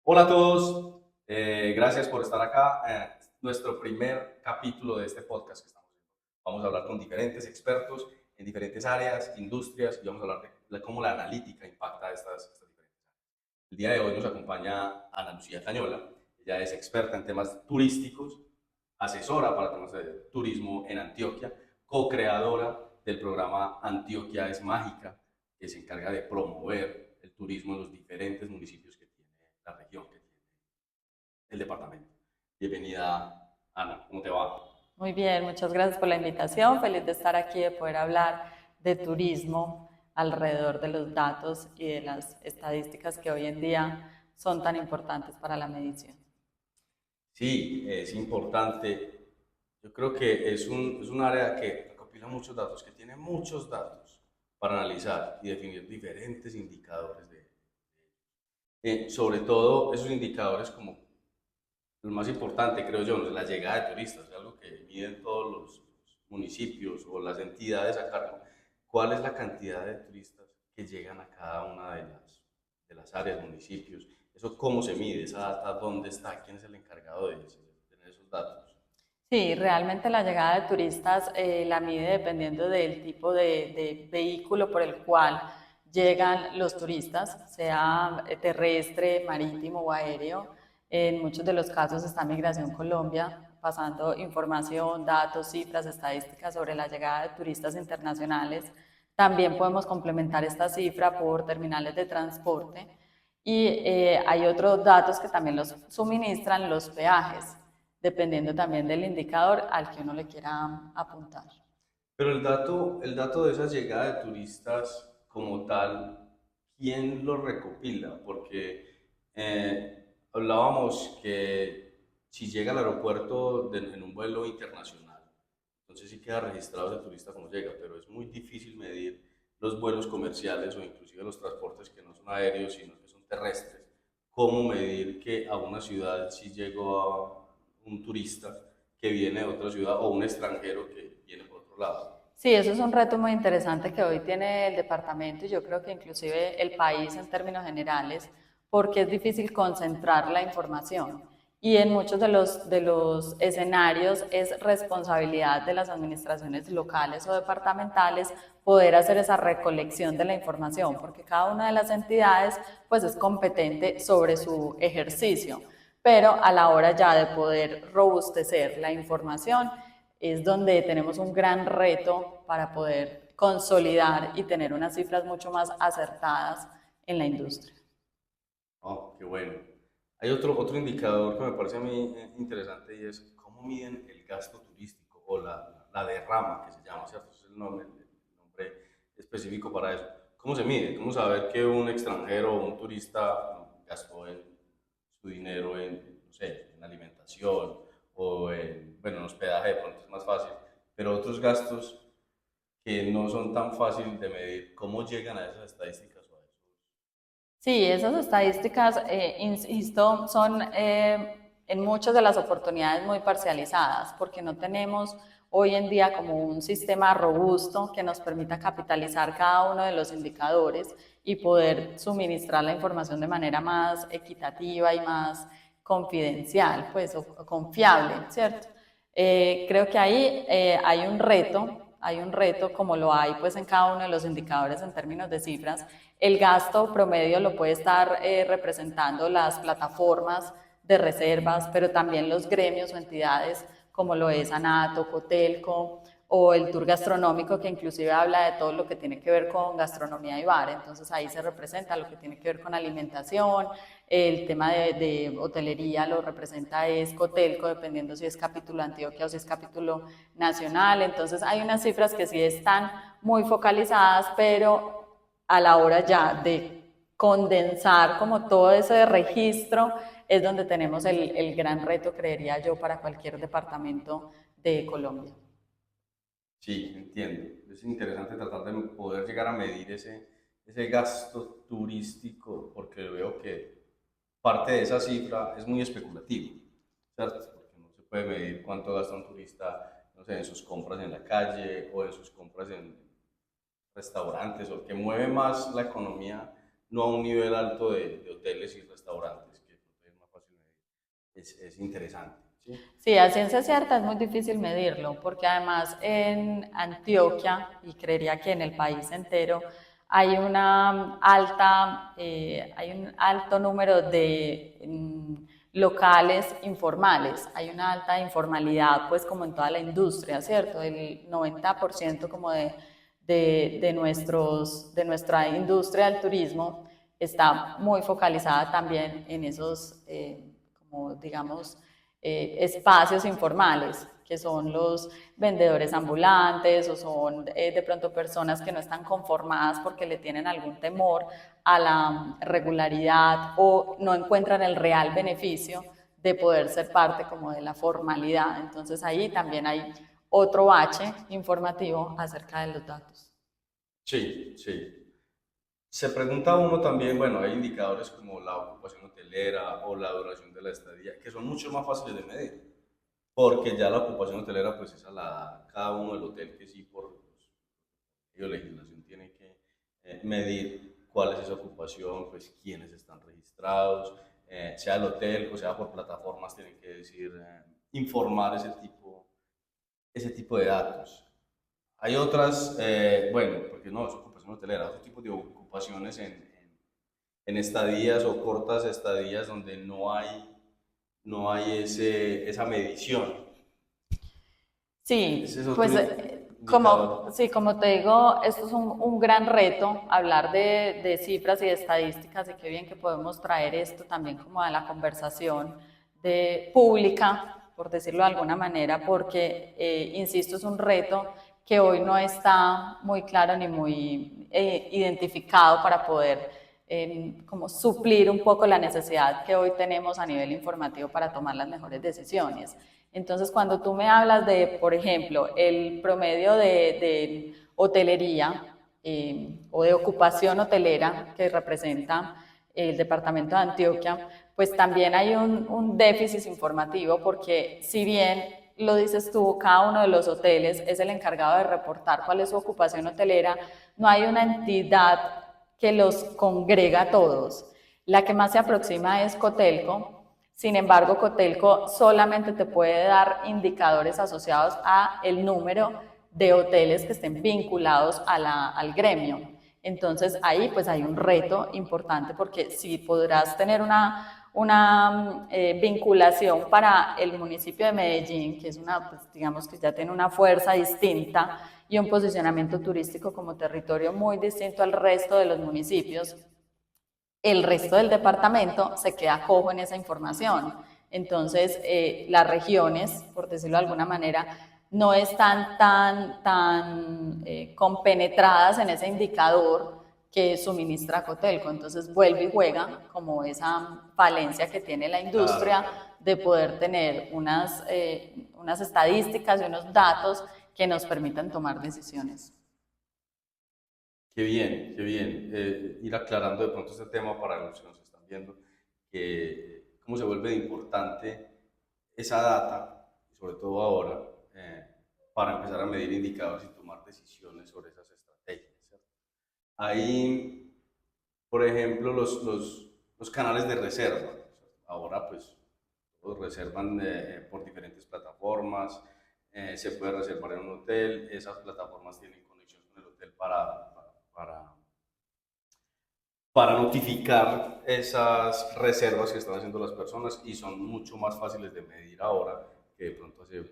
Hola a todos, gracias por estar acá. Nuestro primer capítulo de este podcast que estamos haciendo. Vamos a hablar con diferentes expertos en diferentes áreas, industrias, y vamos a hablar de cómo la analítica impacta estas diferentes áreas. El día de hoy nos acompaña Ana Lucía Cañola. Ella es experta en temas turísticos, asesora para temas de turismo en Antioquia, co-creadora del programa Antioquia es Mágica, que se encarga de promover el turismo en los diferentes municipios que tiene la región, que tiene el departamento. Bienvenida, Ana, ¿cómo te va? Muy bien, muchas gracias por la invitación. Feliz de estar aquí, de poder hablar de turismo alrededor de los datos y de las estadísticas que hoy en día son tan importantes para la medición. Sí, es importante. Yo creo que es un área que recopila muchos datos, que tiene muchos datos para analizar y definir diferentes indicadores sobre todo esos indicadores como lo más importante, creo yo, no es la llegada de turistas, es algo que miden todos los municipios o las entidades a cargo. ¿Cuál es la cantidad de turistas que llegan a cada una de las áreas, municipios? ¿Eso cómo se mide? ¿Esa data dónde está? ¿Quién es el encargado de tener esos datos? Sí, realmente la llegada de turistas la mide dependiendo del tipo de vehículo por el cual llegan los turistas, sea terrestre, marítimo o aéreo. En muchos de los casos está Migración Colombia pasando información, datos, cifras, estadísticas sobre la llegada de turistas internacionales. También podemos complementar esta cifra por terminales de transporte y hay otros datos que también los suministran los peajes, dependiendo también del indicador al que uno le quiera apuntar. Pero el dato de esa llegada de turistas como tal, ¿quién lo recopila? Porque hablábamos que si llega al aeropuerto en un vuelo internacional, entonces sí queda registrado ese turista como llega, pero es muy difícil medir los vuelos comerciales o inclusive los transportes que no son aéreos, sino que son terrestres. ¿Cómo medir que a una ciudad si llegó a un turista que viene de otra ciudad o un extranjero que viene por otro lado? Sí, eso es un reto muy interesante que hoy tiene el departamento y yo creo que inclusive el país en términos generales, porque es difícil concentrar la información. Y en muchos de los escenarios es responsabilidad de las administraciones locales o departamentales poder hacer esa recolección de la información, porque cada una de las entidades pues es competente sobre su ejercicio, pero a la hora ya de poder robustecer la información es donde tenemos un gran reto para poder consolidar y tener unas cifras mucho más acertadas en la industria. Oh, qué bueno. Hay otro indicador que me parece a mí interesante y es cómo miden el gasto turístico o la derrama que se llama, ¿cierto? Ese es el nombre específico para eso. ¿Cómo se mide? ¿Cómo saber que un extranjero o un turista gastó su dinero en, no sé, en alimentación o en, bueno, en hospedaje de pronto es más fácil, pero otros gastos que no son tan fáciles de medir, ¿cómo llegan a esas estadísticas o a esos? Sí, esas estadísticas, insisto, son en muchas de las oportunidades muy parcializadas, porque no tenemos hoy en día como un sistema robusto que nos permita capitalizar cada uno de los indicadores y poder suministrar la información de manera más equitativa y más confidencial, pues, o confiable, ¿cierto? Creo que ahí hay un reto como lo hay pues en cada uno de los indicadores en términos de cifras. El gasto promedio lo puede estar representando las plataformas de reservas, pero también los gremios o entidades como lo es ANATO, Cotelco o el tour gastronómico que inclusive habla de todo lo que tiene que ver con gastronomía y bar. Entonces ahí se representa lo que tiene que ver con alimentación, el tema de hotelería lo representa es Cotelco, dependiendo si es capítulo Antioquia o si es capítulo nacional. Entonces hay unas cifras que sí están muy focalizadas, pero a la hora ya de condensar como todo ese registro es donde tenemos el gran reto, creería yo, para cualquier departamento de Colombia. Sí, entiendo. Es interesante tratar de poder llegar a medir ese gasto turístico, porque veo que parte de esa cifra es muy especulativo, ¿cierto? Porque no se puede medir cuánto gasta un turista, no sé, en sus compras en la calle o en sus compras en restaurantes o que mueve más la economía, no a un nivel alto de hoteles y restaurantes, que es más fácil medir. Es interesante, ¿sí? Sí, a ciencia cierta es muy difícil medirlo, porque además en Antioquia, y creería que en el país entero, hay un alto número de locales informales, hay una alta informalidad, pues como en toda la industria, ¿cierto? El 90% como de nuestra industria del turismo está muy focalizada también en esos, como digamos, espacios informales, que son los vendedores ambulantes o son de pronto personas que no están conformadas porque le tienen algún temor a la regularidad o no encuentran el real beneficio de poder ser parte como de la formalidad. Entonces ahí también hay otro bache informativo acerca de los datos. Sí, sí. Se pregunta uno también, bueno, hay indicadores como la ocupación hotelera o la duración de la estadía, que son mucho más fáciles de medir, porque ya la ocupación hotelera pues es a cada uno del hotel que sí por legislación tiene que medir cuál es esa ocupación, pues quiénes están registrados, sea el hotel o sea por plataformas tienen que decir, informar ese tipo de datos. Hay otras, bueno, porque no, es ocupación hotelera, otro tipo de ocupaciones en estadías o cortas estadías donde no hay esa medición. Sí, Ese es otro pues como, indicador. sí, como te digo, esto es un gran reto, hablar de cifras y de estadísticas y qué bien que podemos traer esto también como a la conversación pública, por decirlo de alguna manera, porque, insisto, es un reto que hoy no está muy claro ni muy identificado para poder como suplir un poco la necesidad que hoy tenemos a nivel informativo para tomar las mejores decisiones. Entonces, cuando tú me hablas de, por ejemplo, el promedio de hotelería o de ocupación hotelera que representa el departamento de Antioquia, pues también hay un déficit informativo porque si bien lo dices tú, cada uno de los hoteles es el encargado de reportar cuál es su ocupación hotelera, no hay una entidad que los congrega a todos. La que más se aproxima es Cotelco. Sin embargo, Cotelco solamente te puede dar indicadores asociados a el número de hoteles que estén vinculados al gremio. Entonces ahí pues hay un reto importante porque si podrás tener una vinculación para el municipio de Medellín, que es pues, digamos que ya tiene una fuerza distinta y un posicionamiento turístico como territorio muy distinto al resto de los municipios, el resto del departamento se queda cojo en esa información. Entonces, las regiones, por decirlo de alguna manera, no están tan compenetradas en ese indicador que suministra Cotelco. Entonces, vuelve y juega como esa falencia que tiene la Claro, industria claro. de poder tener unas estadísticas y unos datos que nos permitan tomar decisiones. Qué bien, qué bien. Ir aclarando de pronto este tema para los que nos están viendo, que cómo se vuelve importante esa data, y sobre todo ahora, para empezar a medir indicadores y tomar decisiones sobre esas estrategias, ¿cierto? Hay, por ejemplo, los canales de reserva, ¿cierto? Ahora, pues, todos reservan por diferentes plataformas, se puede reservar en un hotel, esas plataformas tienen conexión con el hotel para para notificar esas reservas que están haciendo las personas y son mucho más fáciles de medir ahora que de pronto hace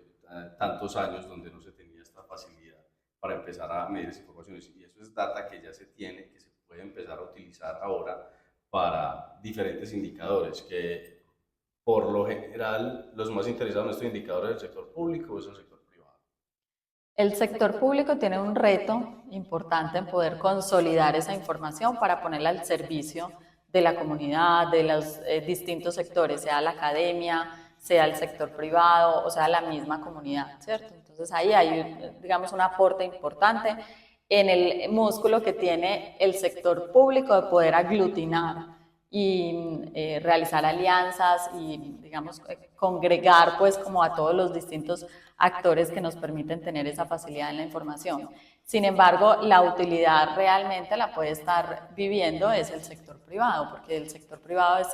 tantos años donde no se tenía esta facilidad para empezar a medir esas informaciones. Y eso es data que ya se tiene, que se puede empezar a utilizar ahora para diferentes indicadores, que por lo general los más interesados en estos indicadores del sector público es el sector privado. El sector público tiene un reto importante en poder consolidar esa información para ponerla al servicio de la comunidad, de los distintos sectores, sea la academia, sea el sector privado o sea la misma comunidad, ¿cierto? Entonces ahí hay, digamos, un aporte importante en el músculo que tiene el sector público de poder aglutinar y realizar alianzas y, digamos, congregar pues como a todos los distintos actores que nos permiten tener esa facilidad en la información. Sin embargo, la utilidad realmente la puede estar viviendo es el sector privado, porque el sector privado es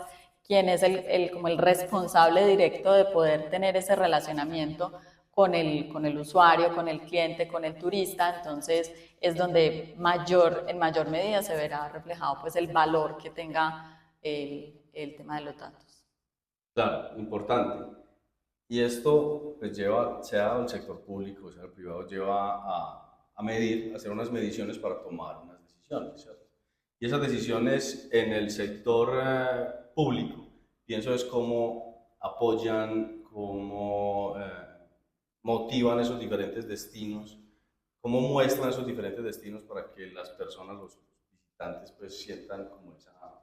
quien es como el responsable directo de poder tener ese relacionamiento con el usuario, con el cliente, con el turista. Entonces es donde en mayor medida se verá reflejado pues, el valor que tenga el tema de los datos. Claro, importante. Y esto pues lleva, sea el sector público, sea el privado, lleva a medir, a hacer unas mediciones para tomar unas decisiones, ¿cierto? Y esas decisiones en el sector público, pienso es cómo apoyan, cómo motivan esos diferentes destinos, cómo muestran esos diferentes destinos para que las personas, los visitantes, pues sientan como esa,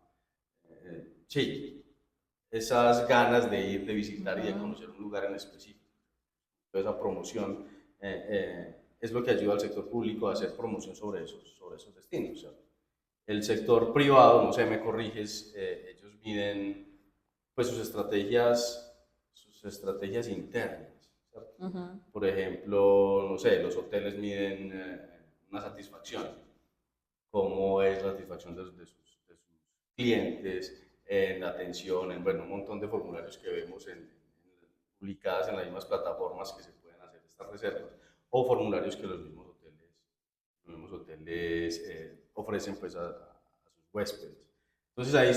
sí, esas ganas de ir, de visitar y de conocer un lugar en específico. Toda esa promoción es lo que ayuda al sector público a hacer promoción sobre esos destinos, ¿cierto? El sector privado, no sé, me corriges, ellos miden pues sus estrategias internas, ¿cierto? Por ejemplo, no sé, los hoteles miden una satisfacción, cómo es la satisfacción de sus clientes, en atención, en bueno, un montón de formularios que vemos publicadas en las mismas plataformas que se pueden hacer estas reservas, o formularios que los mismos hoteles ofrecen pues a sus huéspedes. Entonces ahí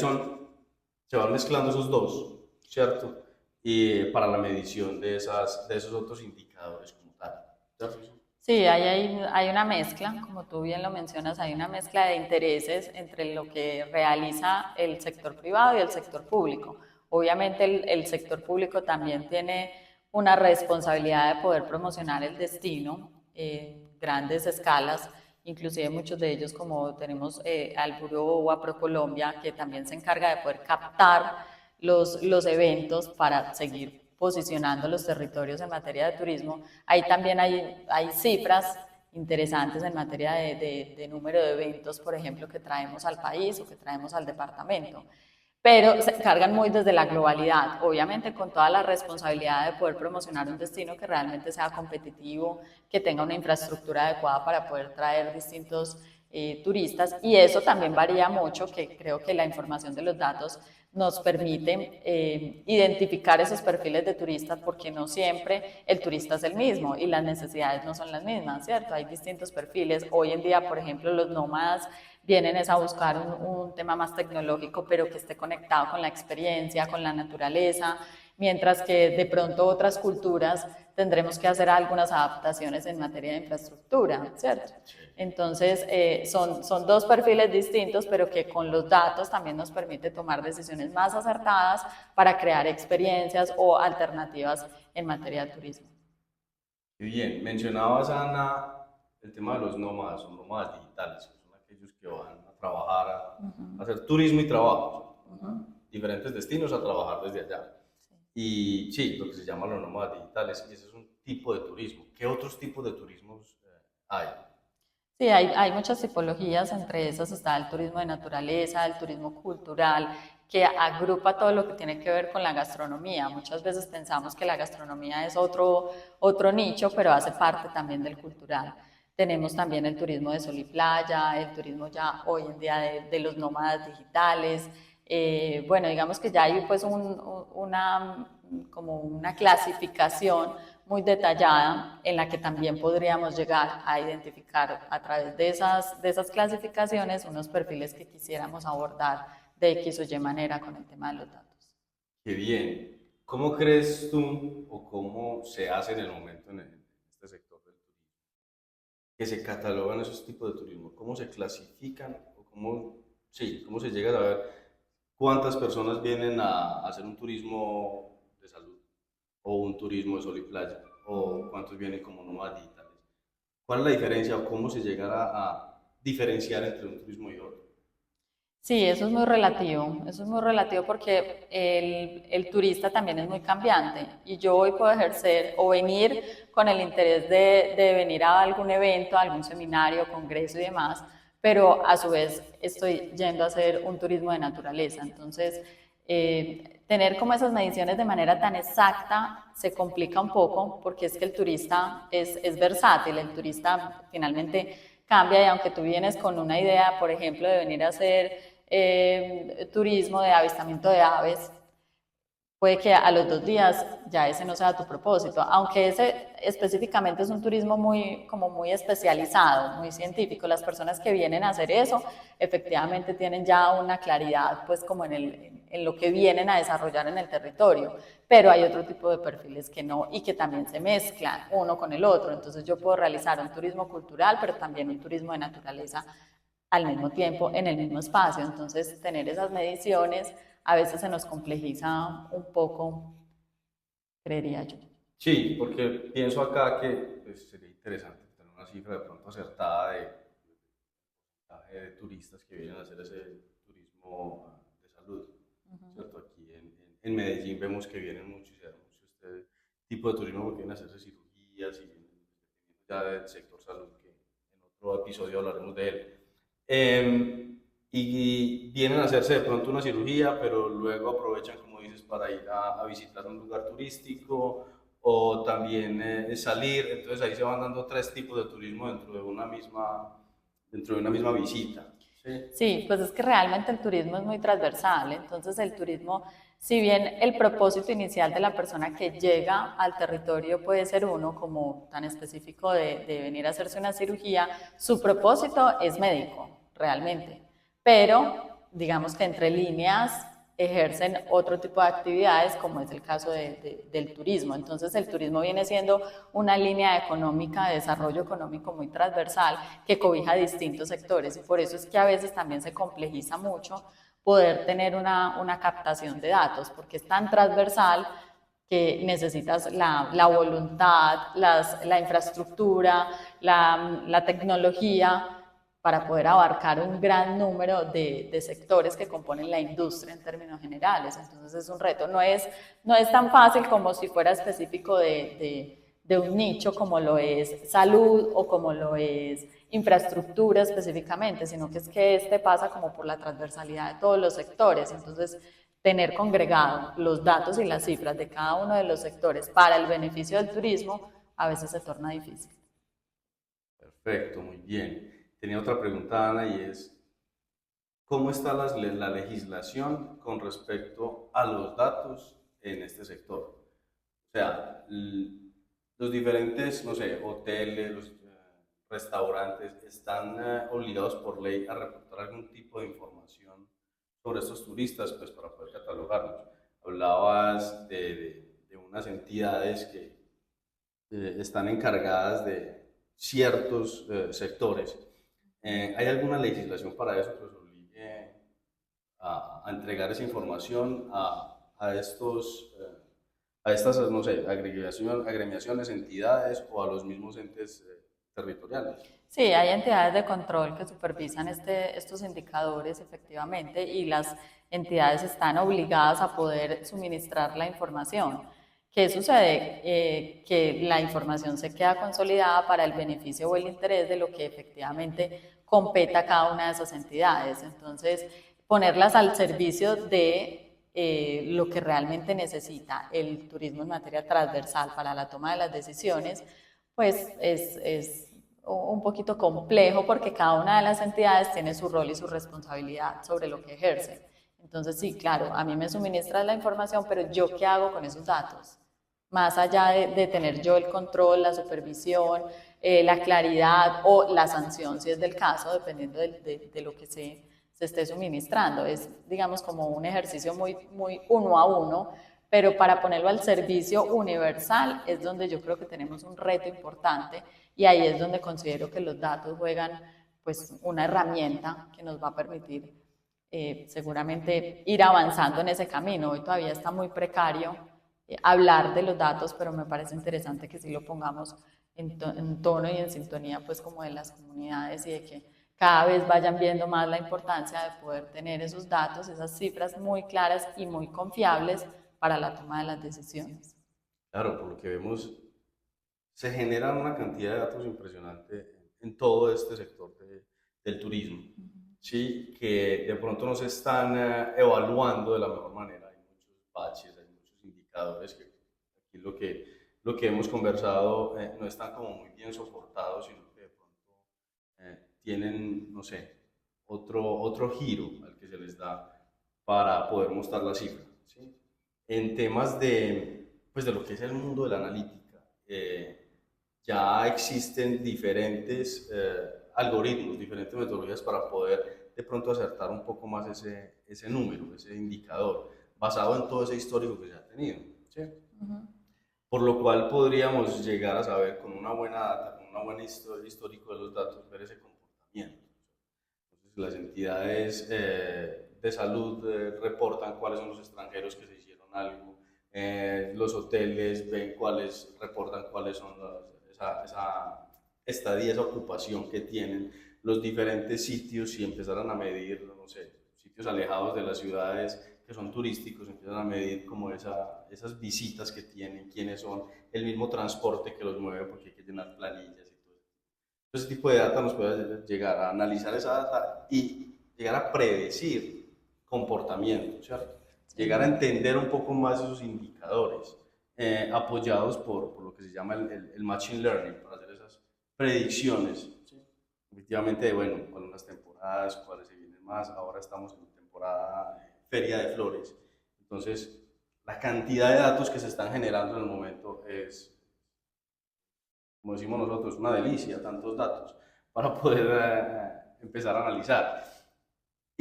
se van mezclando esos dos, ¿cierto? Y para la medición de esos otros indicadores como tal, ¿cierto? Sí, hay una mezcla, como tú bien lo mencionas, hay una mezcla de intereses entre lo que realiza el sector privado y el sector público. Obviamente el sector público también tiene una responsabilidad de poder promocionar el destino en grandes escalas, inclusive muchos de ellos como tenemos al Buró o a ProColombia, que también se encarga de poder captar los eventos para seguir posicionando los territorios en materia de turismo. Ahí también hay cifras interesantes en materia de número de eventos, por ejemplo, que traemos al país o que traemos al departamento. Pero se cargan muy desde la globalidad, obviamente con toda la responsabilidad de poder promocionar un destino que realmente sea competitivo, que tenga una infraestructura adecuada para poder traer distintos turistas, y eso también varía mucho, que creo que la información de los datos nos permite identificar esos perfiles de turistas, porque no siempre el turista es el mismo y las necesidades no son las mismas, ¿cierto? Hay distintos perfiles. Hoy en día, por ejemplo, los nómadas vienen es a buscar un tema más tecnológico, pero que esté conectado con la experiencia, con la naturaleza, mientras que de pronto otras culturas tendremos que hacer algunas adaptaciones en materia de infraestructura, ¿cierto? Entonces, son dos perfiles distintos, pero que con los datos también nos permite tomar decisiones más acertadas para crear experiencias o alternativas en materia de turismo. Bien, mencionabas, Ana, el tema de los nómadas, o nómadas digitales, que son aquellos que van a trabajar, a hacer turismo y trabajo, diferentes destinos a trabajar desde allá. Y sí, lo que se llama los nómadas digitales, y ese es un tipo de turismo. ¿Qué otros tipos de turismos hay? Sí, hay muchas tipologías, entre esas está el turismo de naturaleza, el turismo cultural, que agrupa todo lo que tiene que ver con la gastronomía. Muchas veces pensamos que la gastronomía es otro nicho, pero hace parte también del cultural. Tenemos también el turismo de sol y playa, el turismo ya hoy en día de los nómadas digitales. Bueno, digamos que ya hay pues como una clasificación muy detallada en la que también podríamos llegar a identificar a través de esas clasificaciones unos perfiles que quisiéramos abordar de X o Y manera con el tema de los datos. Qué bien. ¿Cómo crees tú o cómo se hace en el momento en este sector del turismo que se catalogan esos tipos de turismo? ¿Cómo se clasifican o cómo, sí, cómo se llega a saber cuántas personas vienen a hacer un turismo de salud o un turismo de sol y playa o cuántos vienen como nómadas digitales? ¿Cuál es la diferencia o cómo se llegará a diferenciar entre un turismo y otro? Sí, eso es muy relativo porque el turista también es muy cambiante y yo hoy puedo ejercer o venir con el interés de venir a algún evento, a algún seminario, congreso y demás, pero a su vez estoy yendo a hacer un turismo de naturaleza. Entonces, Tener como esas mediciones de manera tan exacta se complica un poco porque es que el turista es versátil, el turista finalmente cambia y aunque tú vienes con una idea, por ejemplo, de venir a hacer turismo de avistamiento de aves, puede que a los 2 días ya ese no sea tu propósito, aunque ese específicamente es un turismo muy, como muy especializado, muy científico. Las personas que vienen a hacer eso efectivamente tienen ya una claridad pues como en lo que vienen a desarrollar en el territorio, pero hay otro tipo de perfiles que no y que también se mezclan uno con el otro. Entonces yo puedo realizar un turismo cultural, pero también un turismo de naturaleza al mismo tiempo en el mismo espacio. Entonces, tener esas mediciones a veces se nos complejiza un poco, creería yo. Sí, porque pienso acá que pues, sería interesante tener una cifra de pronto acertada de turistas que vienen a hacer ese turismo de salud, ¿cierto? Aquí en Medellín vemos que vienen mucho y se da mucho este tipo de turismo porque vienen a hacerse cirugías y vienen ya del sector salud, que en otro episodio hablaremos de él. Y vienen a hacerse de pronto una cirugía, pero luego aprovechan, como dices, para ir a visitar un lugar turístico o también salir. Entonces ahí se van dando tres tipos de turismo dentro de una misma visita. ¿Sí? Sí, pues es que realmente el turismo es muy transversal, entonces el turismo, si bien el propósito inicial de la persona que llega al territorio puede ser uno, como tan específico de venir a hacerse una cirugía, su propósito es médico, realmente, pero digamos que entre líneas ejercen otro tipo de actividades, como es el caso del turismo. Entonces, el turismo viene siendo una línea económica, de desarrollo económico muy transversal que cobija distintos sectores y por eso es que a veces también se complejiza mucho poder tener una captación de datos, porque es tan transversal que necesitas la voluntad, la infraestructura, la tecnología para poder abarcar un gran número de sectores que componen la industria en términos generales. Entonces es un reto. No es tan fácil como si fuera específico de un nicho como lo es salud o como lo es infraestructura específicamente, sino que es que este pasa como por la transversalidad de todos los sectores. Entonces, tener congregado los datos y las cifras de cada uno de los sectores para el beneficio del turismo a veces se torna difícil. Perfecto, muy bien. Tenía otra pregunta, Ana, y es, ¿cómo está la legislación con respecto a los datos en este sector? O sea, los diferentes, no sé, hoteles, los restaurantes están obligados por ley a reportar algún tipo de información sobre estos turistas, pues para poder catalogarlos. Hablabas de unas entidades que están encargadas de ciertos sectores. ¿Hay alguna legislación para eso que os obligue a entregar esa información a estos, a estas, no sé, agremiaciones, entidades o a los mismos entes territoriales? Sí, hay entidades de control que supervisan estos indicadores efectivamente y las entidades están obligadas a poder suministrar la información. ¿Qué sucede? Que la información se queda consolidada para el beneficio o el interés de lo que efectivamente competa a cada una de esas entidades. Entonces, ponerlas al servicio de lo que realmente necesita el turismo en materia transversal para la toma de las decisiones, pues es un poquito complejo porque cada una de las entidades tiene su rol y su responsabilidad sobre lo que ejerce. Entonces, sí, claro, a mí me suministras la información, pero ¿yo qué hago con esos datos? Más allá de tener yo el control, la supervisión, la claridad o la sanción, si es del caso, dependiendo de lo que se esté suministrando. Es, digamos, como un ejercicio muy, muy uno a uno, pero para ponerlo al servicio universal es donde yo creo que tenemos un reto importante y ahí es donde considero que los datos juegan pues una herramienta que nos va a permitir seguramente ir avanzando en ese camino. Hoy todavía está muy precario hablar de los datos, pero me parece interesante que sí lo pongamos en tono y en sintonía pues como de las comunidades y de que cada vez vayan viendo más la importancia de poder tener esos datos, esas cifras muy claras y muy confiables para la toma de las decisiones. Claro, por lo que vemos, se genera una cantidad de datos impresionante en todo este sector del turismo. ¿sí? Que de pronto no se están evaluando de la mejor manera. Hay muchos baches, hay muchos indicadores que aquí lo que hemos conversado no están como muy bien soportados, sino que de pronto tienen, no sé, otro giro al que se les da para poder mostrar la cifra, ¿sí? En temas pues de lo que es el mundo de la analítica, ya existen diferentes algoritmos, diferentes metodologías para poder de pronto acertar un poco más ese número, ese indicador, basado en todo ese histórico que se ha tenido, ¿sí? Por lo cual podríamos llegar a saber con una buena data, con una buena histórico de los datos, ver ese comportamiento. Entonces, las entidades de salud reportan cuáles son los extranjeros que se hicieron algo, los hoteles ven cuáles, reportan cuáles son esa estadía, esa ocupación que tienen, los diferentes sitios y empezaron a medir, no sé, sitios alejados de las ciudades que son turísticos, empiezan a medir como esas visitas que tienen, quiénes son, el mismo transporte que los mueve porque hay que llenar planillas y todo. Ese tipo de data nos puede llegar a analizar esa data y llegar a predecir comportamiento, ¿cierto? Llegar a Sí. entender un poco más esos indicadores, apoyados por lo que se llama el Machine Learning, para hacer esas predicciones, ¿sí? Efectivamente, bueno, algunas temporadas, cuáles se vienen más, ahora estamos en temporada Feria de Flores, entonces la cantidad de datos que se están generando en el momento es, como decimos nosotros, una delicia, tantos datos para poder empezar a analizar.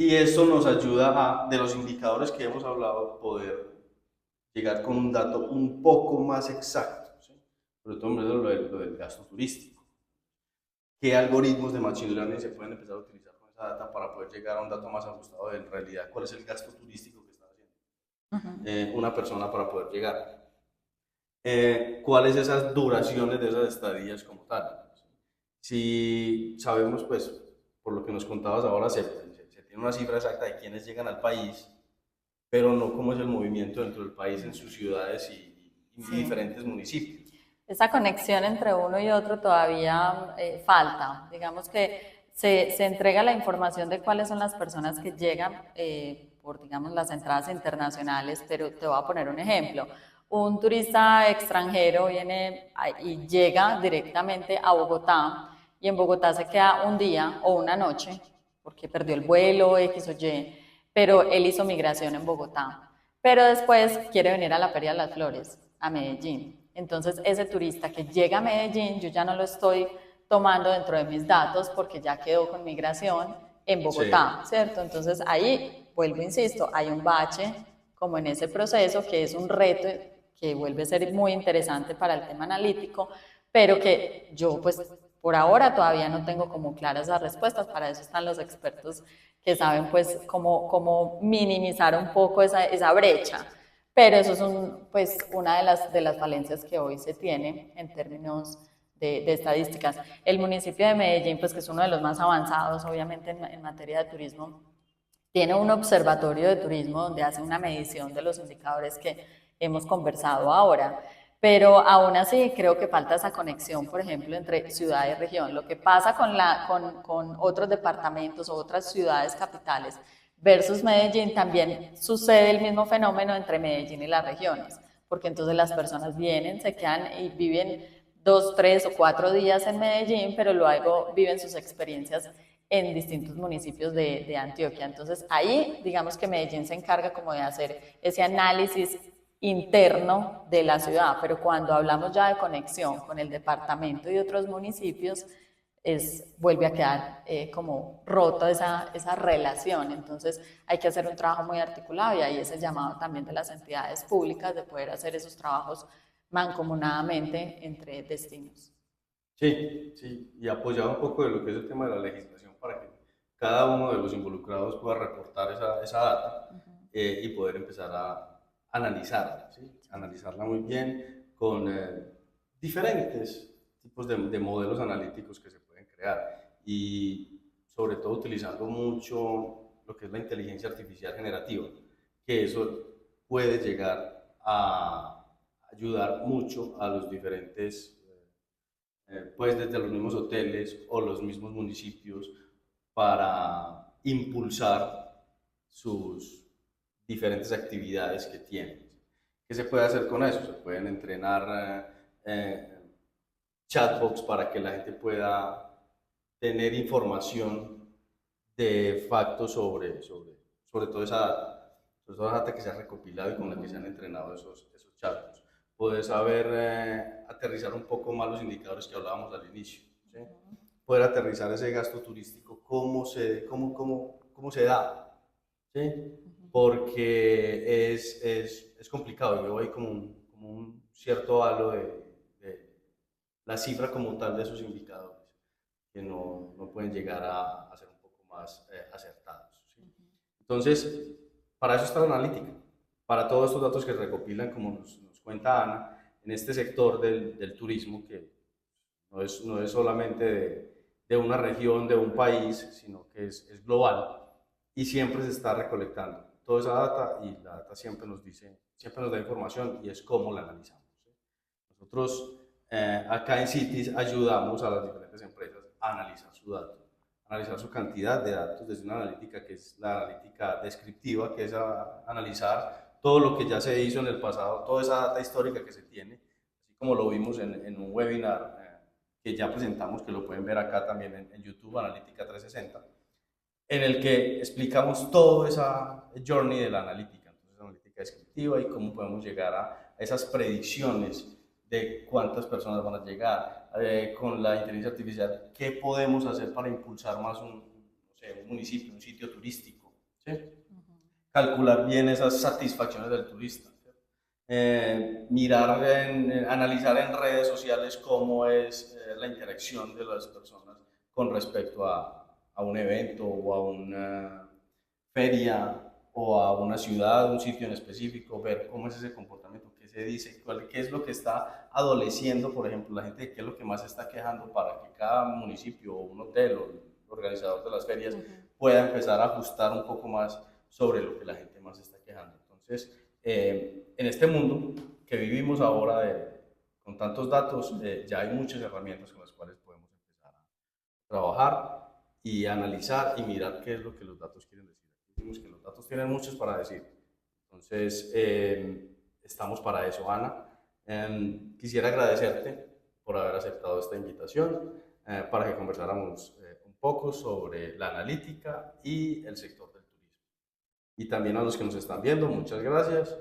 Y eso nos ayuda a, de los indicadores que hemos hablado, poder llegar con un dato un poco más exacto, ¿sí? Sobre todo lo del gasto turístico. ¿Qué algoritmos de Machine Learning se pueden empezar a utilizar con esa data para poder llegar a un dato más ajustado de en realidad cuál es el gasto turístico que está haciendo una persona para poder llegar? ¿Cuáles esas duraciones de esas estadías como tal? Si sabemos, pues, por lo que nos contabas ahora, se tiene una cifra exacta de quienes llegan al país, pero no cómo es el movimiento dentro del país en sus ciudades y Sí. diferentes municipios. Esa conexión entre uno y otro todavía falta. Digamos que se entrega la información de cuáles son las personas que llegan por, digamos, las entradas internacionales, pero te voy a poner un ejemplo. Un turista extranjero viene y llega directamente a Bogotá y en Bogotá se queda un día o una noche porque perdió el vuelo X o Y, pero él hizo migración en Bogotá. Pero después quiere venir a la Feria de las Flores, a Medellín. Entonces, ese turista que llega a Medellín, yo ya no lo estoy tomando dentro de mis datos porque ya quedó con migración en Sí, Bogotá, ¿cierto? Entonces, ahí, vuelvo, insisto, hay un bache como en ese proceso que es un reto que vuelve a ser muy interesante para el tema analítico, pero que yo pues por ahora todavía no tengo como claras las respuestas, para eso están los expertos que saben pues cómo minimizar un poco esa brecha. Pero eso es pues, una de las falencias que hoy se tiene en términos de estadísticas. El municipio de Medellín, pues que es uno de los más avanzados, obviamente, en materia de turismo, tiene un observatorio de turismo donde hace una medición de los indicadores que hemos conversado ahora. Pero aún así creo que falta esa conexión, por ejemplo, entre ciudad y región. Lo que pasa con otros departamentos o otras ciudades capitales versus Medellín, también sucede el mismo fenómeno entre Medellín y las regiones, porque entonces las personas vienen, se quedan y viven 2, 3 o 4 días en Medellín, pero luego viven sus experiencias en distintos municipios de Antioquia. Entonces ahí digamos que Medellín se encarga como de hacer ese análisis interno de la ciudad, pero cuando hablamos ya de conexión con el departamento y otros municipios, vuelve a quedar como roto esa relación. Entonces hay que hacer un trabajo muy articulado y ahí es el llamado también de las entidades públicas de poder hacer esos trabajos mancomunadamente entre destinos. sí, sí, y apoyado un poco de lo que es el tema de la legislación para que cada uno de los involucrados pueda reportar esa data y poder empezar a analizarla, ¿sí? Analizarla muy bien con diferentes tipos de modelos analíticos que se pueden crear y sobre todo utilizando mucho lo que es la inteligencia artificial generativa, que eso puede llegar a ayudar mucho a los diferentes pues desde los mismos hoteles o los mismos municipios para impulsar sus diferentes actividades que tienen. ¿Qué se puede hacer con eso? Se pueden entrenar chatbots para que la gente pueda tener información de facto sobre toda esa data, sobre toda la data que se ha recopilado y con la que se han entrenado esos chatbots. Poder saber aterrizar un poco más los indicadores que hablábamos al inicio, ¿sí? Poder aterrizar ese gasto turístico, cómo se da, ¿sí? Porque es complicado. Yo veo como un cierto halo de la cifra como tal de esos indicadores, que no pueden llegar a ser un poco más acertados, ¿sí? Entonces, para eso está la analítica, para todos estos datos que recopilan, como nos cuenta Ana, en este sector del turismo, que no es solamente de una región, de un país, sino que es global, y siempre se está recolectando toda esa data, y la data siempre nos da información, y es cómo la analizamos, ¿sí? Nosotros acá en Cities ayudamos a las diferentes empresas a analizar su dato, analizar su cantidad de datos desde una analítica que es la analítica descriptiva, que es analizar todo lo que ya se hizo en el pasado, toda esa data histórica que se tiene, así como lo vimos en un webinar que ya presentamos, que lo pueden ver acá también en YouTube, Analítica 360, en el que explicamos toda esa journey de la analítica, entonces analítica descriptiva, y cómo podemos llegar a esas predicciones de cuántas personas van a llegar, con la inteligencia artificial, qué podemos hacer para impulsar más un municipio, un sitio turístico, ¿sí? Calcular bien esas satisfacciones del turista, analizar en redes sociales cómo es la interacción de las personas con respecto a un evento o a una feria o a una ciudad, un sitio en específico, ver cómo es ese comportamiento, qué se dice, qué es lo que está adoleciendo, por ejemplo, la gente, qué es lo que más se está quejando, para que cada municipio o un hotel o el organizador de las ferias pueda empezar a ajustar un poco más sobre lo que la gente más se está quejando. Entonces, en este mundo que vivimos ahora con tantos datos, ya hay muchas herramientas con las cuales podemos empezar a trabajar y analizar y mirar qué es lo que los datos quieren decir. Decimos que los datos tienen muchos para decir. Entonces, estamos para eso, Ana. Quisiera agradecerte por haber aceptado esta invitación para que conversáramos un poco sobre la analítica y el sector del turismo. Y también a los que nos están viendo, muchas gracias,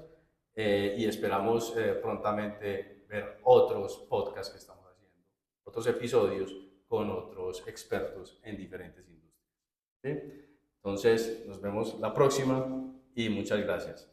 y esperamos prontamente ver otros podcasts que estamos haciendo, otros episodios con otros expertos en diferentes industrias, ¿sí? Entonces, nos vemos la próxima y muchas gracias.